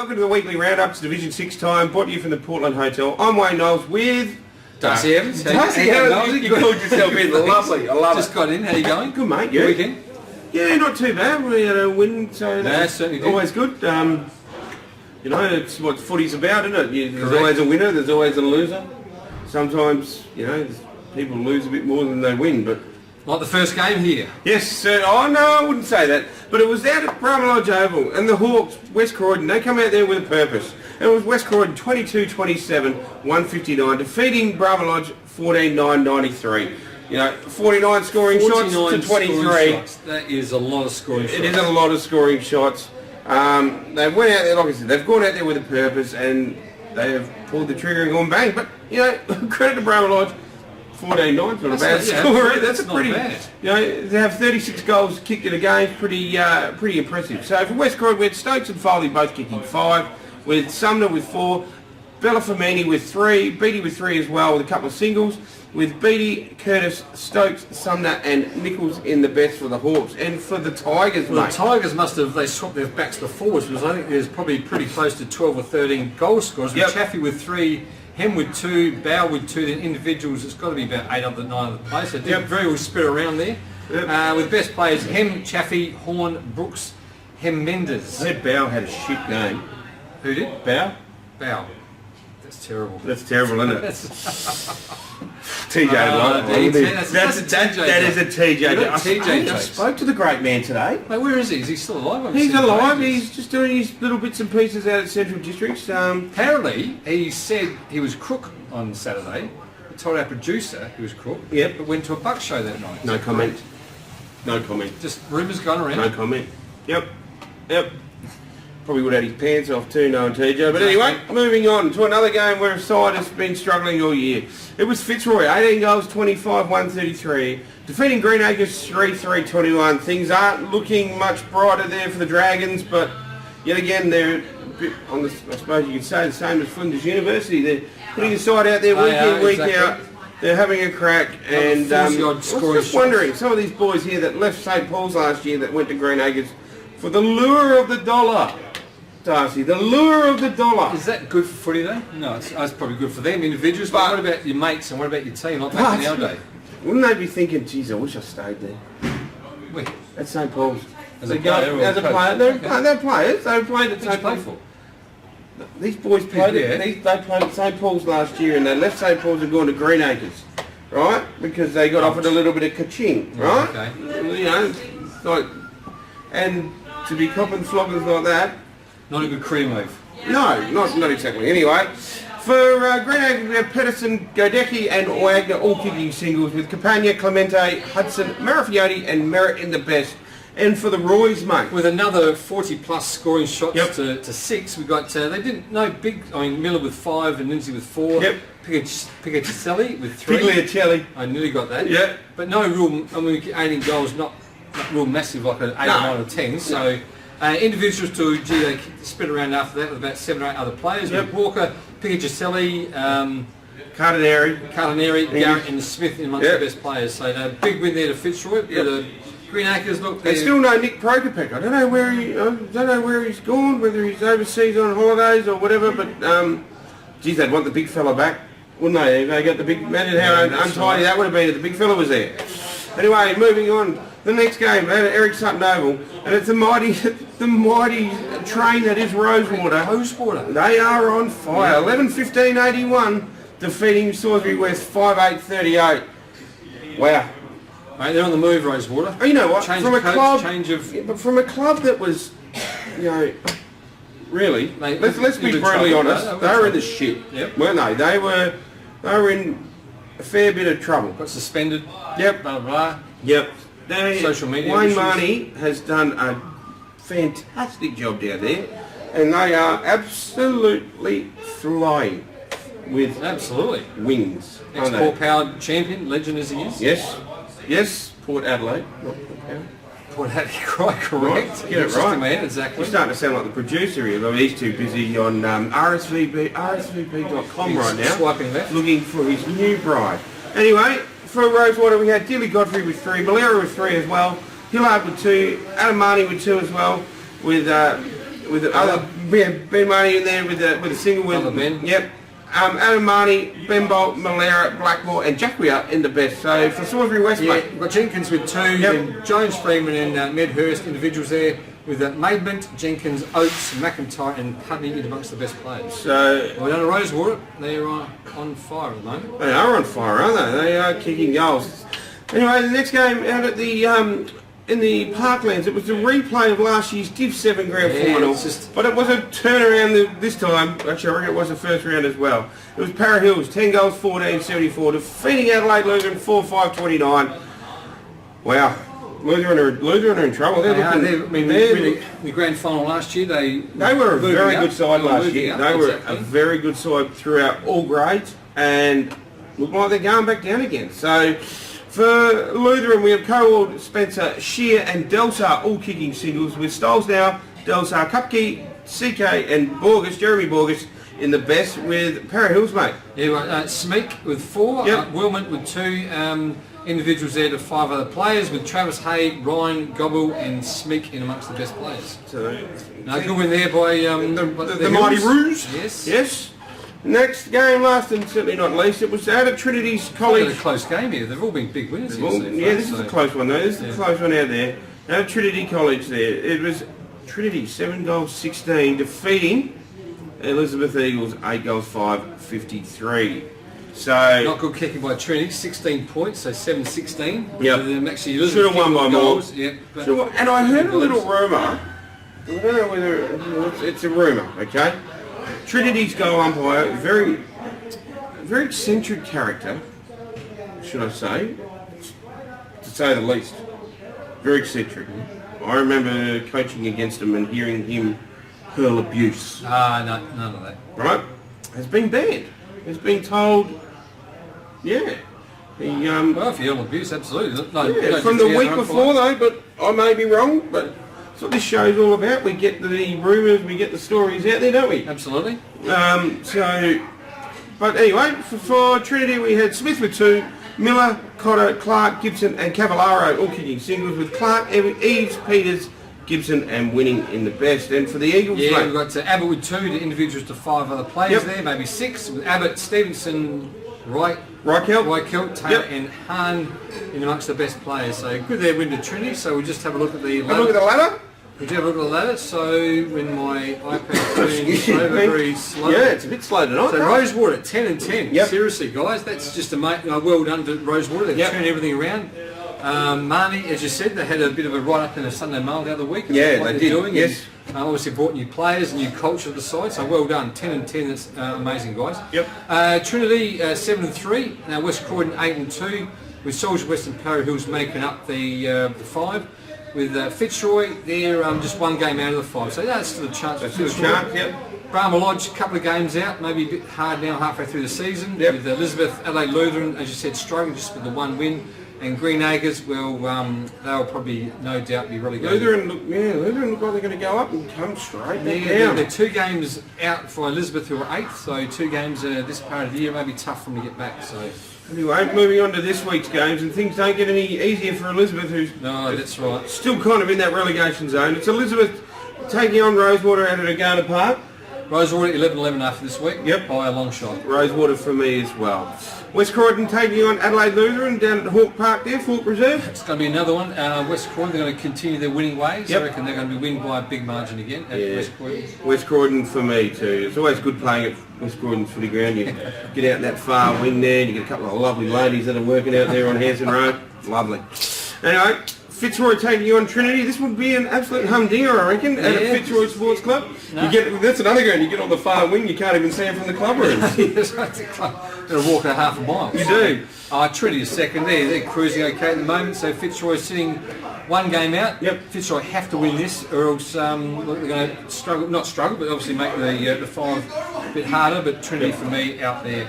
welcome to the weekly roundups, Division 6 time, brought to you from the Portland Hotel. I'm Wayne Knowles with... Darcy Evans. Darcy Evans, you called yourself in. Lovely, I love it. Just got in, how you going? Good, mate, Good weekend? Yeah, not too bad. We had a win, so certainly did. Always good. You know, it's what footy's about, isn't it? There's Correct. always a winner, there's always a loser. Sometimes, you know, people lose a bit more than they win, but... Like the first game here. Yes, sir. Oh, no, I wouldn't say that. But it was out at Brahma Lodge Oval, and the Hawks, West Croydon, they come out there with a purpose. And it was West Croydon 22-27, 159, defeating Brahma Lodge 14-9-93. You know, 49 scoring shots to 23. Shots. That is a lot of scoring shots. It is a lot of scoring shots. They went out there, like I said, they've gone out there with a purpose, and they have pulled the trigger and gone bang. But, you know, credit to Brahma Lodge. 14-9's not a bad score. That's a pretty bad. You know, they have 36 goals kicked in a game. Pretty impressive. So for West Croydon, we had Stokes and Foley both kicking 5, with Sumner with 4, Bella Femini with 3, Beattie with 3 as well, with a couple of singles, with Beattie, Curtis, Stokes, Sumner and Nichols in the best for the Hawks. And for the Tigers, well, mate. the Tigers must have, they swapped their backs to forwards, because I think there's probably pretty close to 12 or 13 goal scorers. With Chaffee with 3, Hem with 2, Bow with 2, then individuals, it's got to be about 8 of the 9 of the players. So they did very well spread around there. With best players, Hem, Chaffee, Horn, Brooks, Hem, Mendes. I heard Bow had a shit game. Who did? Bow? Bow. That's terrible. That's terrible, isn't it? TJ, that is a TJ. I spoke to the great man today. Mate, where is he? Is he still alive? He's alive. He's just doing his little bits and pieces out at Central Districts. Apparently, he said he was crook on Saturday. He told our producer he was crook. Yep. But went to a buck show that night. No comment. No comment. Just rumours going around. No comment. Yep. Probably would have had his pants off too, knowing TJ. But anyway, moving on to another game where a side has been struggling all year. It was Fitzroy, 18 goals, 25, 133. Defeating Greenacres 3-3-21. Things aren't looking much brighter there for the Dragons, but yet again they're a bit on the, I suppose you could say, the same as Flinders University. They're putting a side out there week in, week out. They're having a crack, and I was just wondering, some of these boys here that left St Paul's last year that went to Greenacres for the lure of the dollar. Darcy, the lure of the dollar. Is that good for footy though? No, it's probably good for them individuals, but what about your mates and what about your team, like back in our day? Wouldn't they be thinking, geez, I wish I stayed there? Where? At St Paul's. As a player? As a player. They're players. They played at St Paul's. For? These boys played they played at St Paul's last year, and they left St Paul's and gone to Greenacres, right? Because they got offered a little bit of ka-ching, right? Okay. You know, like, and to be copping floggers like that. Not a good career move. No, not exactly. Anyway, for Greenacres we have Pedersen, Godecki and Wagner all kicking singles, with Campagna, Clemente, Hudson, Marafiotti and Merritt in the best. And for the Roys, mate, with another 40 plus scoring shots to 6, we got Miller with 5 and Lindsay with 4. Yep. Picacelli with 3. Pigliacelli. I nearly got that. Yep. But no real. I mean, 18 goals, not real massive like an 8 or 9 or 10. So. Individuals to they spread around after that with about 7 or 8 other players. With Walker, Picacelli, Cardineri, Garrett and Smith in amongst the best players. So a big win there to Fitzroy. The Greenacres look. There's still no Nick Prokopec. I don't know where he's gone, whether he's overseas on holidays or whatever. But geez, they'd want the big fella back, wouldn't they? If they got the big man, how untidy that would have been if the big fella was there. Anyway, moving on. The next game, Eric Sutton Oval, and it's the mighty train that is Rosewater. They are on fire. 11-15-81, defeating Salisbury West 5-8-38. Wow. Mate, they're on the move, Rosewater. Oh, you know what? From a club that was, you know, really. Let's be brutally honest. They were in the shit, weren't they? They were in a fair bit of trouble. Got suspended. Yep. Blah blah. Yep. Social media Wayne issues. Marnie has done a fantastic job down there, and they are absolutely flying with wings. Ex-Port Power champion, legend as he is. Yes, Port Adelaide, not Port Power. Port Adelaide, correct. Right. Get it right. Man, exactly. You're starting to sound like the producer here, but he's too busy on RSVP.com right now, swiping left, looking for his new bride. Anyway, for Rosewater we had Dilly Godfrey with 3, Malera with 3 as well, Hillard with 2, Adam Marnie with 2 as well, with other We had Ben Marnie in there with a single with Ben. Yep. Adam Marnie, Ben Bolt, Malera, Blackmore and Jacquia in the best. So for Salisbury West, mate. We've got Jenkins with 2, then Jones, Freeman and Medhurst individuals there with Maidment, Jenkins, Oates, McIntyre and Pudney in amongst the best players. So we're down to Rosewater. They're on fire at the moment. They are on fire, aren't they? They are kicking goals. Anyway, the next game out at the in the Parklands, it was a replay of last year's Div 7 Grand Final, but it was a turnaround this time. Actually, I reckon it was the first round as well. It was Para Hills, 10 goals, 14-74, defeating Adelaide Lutheran 4-5-29. Wow. Lutheran are in trouble. The grand final last year, they were a very good side last year. They were a very good side throughout all grades, and look like they're going back down again. So for Lutheran, we have Cold, Spencer, Shear and Delsar all kicking singles with Stoles now, Delsar, Cupkey, CK and Borges, Jeremy Borges in the best with Para Hills, mate. Yeah, Smeek with 4, Wilmot with 2, individuals there to 5 other players with Travis Hay, Ryan, Gobble and Smeek in amongst the best players. So, good win there by the Mighty Roos. Yes. Next game, last and certainly not least, it was out at Trinity's College. It's a close game here. They've all been big winners here. This is a close one though. This is a close one out there. Out at Trinity College there. It was Trinity 7 goals 16 defeating Elizabeth Eagles 8 goals 5-53. So not good kicking by Trinity, 16 points, so 7-16. Yep. Should have won by more. Yep. And I heard a little rumour. I don't know whether it's a rumour, okay? Trinity's goal umpire, very eccentric character, should I say, to say the least. Very eccentric. I remember coaching against him and hearing him hurl abuse. No, none of that. Right? Has been banned. Has been told, well, if you hurl abuse, absolutely. From the week before though, but I may be wrong, but that's what this show's all about. We get the rumours, we get the stories out there, don't we? Absolutely. But anyway, for Trinity we had Smith with 2, Miller, Cotter, Clark, Gibson and Cavallaro all kicking singles with Clark, Eves, Peters, Gibson and winning in the best. And for the Eagles, we've got Abbott with 2, the individuals to 5 other players there, maybe 6, with Abbott, Stevenson, Reichelt, Taylor and Hahn in amongst the best players. So good there win to Trinity. So we'll just have a look at the ladder. Have a look at the ladder? We do have a look at the ladder. So when my iPad turns over very slow. Yeah, it's a bit slow tonight. So Rosewater 10-10. Seriously, guys, that's just well done to Rosewater. They've turned everything around. Marnie, as you said, they had a bit of a write-up in a Sunday Mail the other week. Yeah, they did. Doing. Obviously brought new players, new culture to the side, so well done. 10-10, that's amazing, guys. Trinity 7-3. Now West Croydon 8-2, with Salisbury West and Para Hills making up the 5. With Fitzroy, they're just 1 game out of the 5, so that's still a chance for Fitzroy. Brahma Lodge, a couple of games out, maybe a bit hard now halfway through the season. With Elizabeth, Adelaide Lutheran, as you said, struggling just with the 1 win. And Greenacres, well, they'll probably, no doubt, be really good. Lutheran look like they're going to go up and come straight back down. They're 2 games out for Elizabeth, who are 8th, so 2 games this part of the year may be tough for them to get back. So anyway, moving on to this week's games, and things don't get any easier for Elizabeth, who's that's right, still kind of in that relegation zone. It's Elizabeth taking on Rosewater out at Agana Park. Rosewater 11-11 after this week, by a long shot. Rosewater for me as well. West Croydon taking on Adelaide Lutheran down at Hawke Park there, Hawke Reserve. It's going to be another one. West Croydon, they're going to continue their winning ways. I reckon they're going to be winning by a big margin again at West Croydon. West Croydon for me too. It's always good playing at West Croydon's footy ground. You get out in that far wing there and you get a couple of lovely ladies that are working out there on Hanson Road. Lovely. Anyway, Fitzroy taking on Trinity. This would be an absolute humdinger, I reckon, at a Fitzroy Sports Club. That's another ground. You get on the far wing, you can't even see it from the club room. Got to walk a half a mile. You do. Trinity is second there. They're cruising okay at the moment. So Fitzroy is sitting 1 game out. Fitzroy have to win this, or else they're going to struggle. Not struggle, but obviously make the 5 a bit harder. But Trinity for me out there.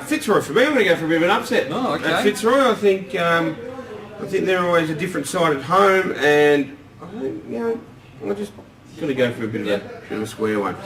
Fitzroy for me. I'm going to go for a bit of an upset. Oh, okay. At Fitzroy, I think they're always a different side at home, and I'm just going to go for a bit of a square one.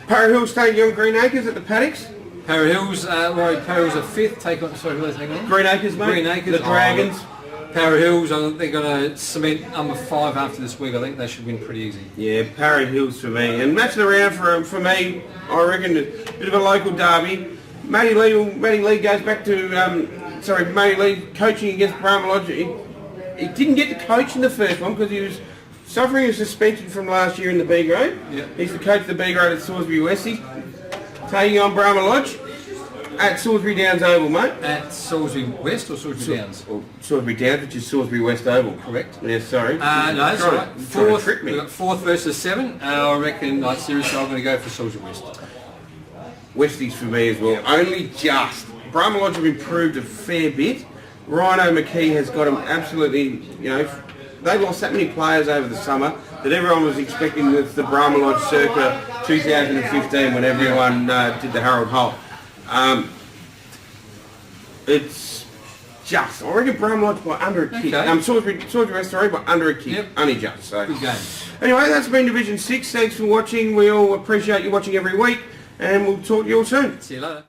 Para Hills taking on Greenacres at the Paddocks. Para Hills are 5th. Take on. Sorry, who are they taking on? Greenacres, mate. Greenacres. The Dragons. Para Hills, I think they're going to cement number 5 after this week. I think they should win pretty easy. Yeah, Para Hills for me. And matching around for me, I reckon a bit of a local derby. Matty Lee goes back to, Matty Lee coaching against Brahma Lodge. He didn't get to coach in the first one because he was suffering a suspension from last year in the B grade. Yep. He's the coach of the B grade at Salisbury West. He's taking on Brahma Lodge at Salisbury Downs Oval, mate. At Salisbury West or Salisbury Downs? Or Salisbury Downs, which is Salisbury West Oval. Correct. Yeah, sorry. No, that's right. Fourth, We've got 4th versus 7. I reckon, like, seriously, I'm going to go for Salisbury West. Westies for me as well. Yep. Only just. Brahma Lodge have improved a fair bit. Rhino McKee has got them absolutely, they lost that many players over the summer that everyone was expecting with the Brahma Lodge circa 2015 when everyone did the Harold Holt. It's just, I reckon Brahma Lodge by under a kick. Okay. Salisbury West, sorry, by under a kick. Yep. Only just. So. Good game. Anyway, that's been Division 6. Thanks for watching. We all appreciate you watching every week, and we'll talk to you all soon. See you later.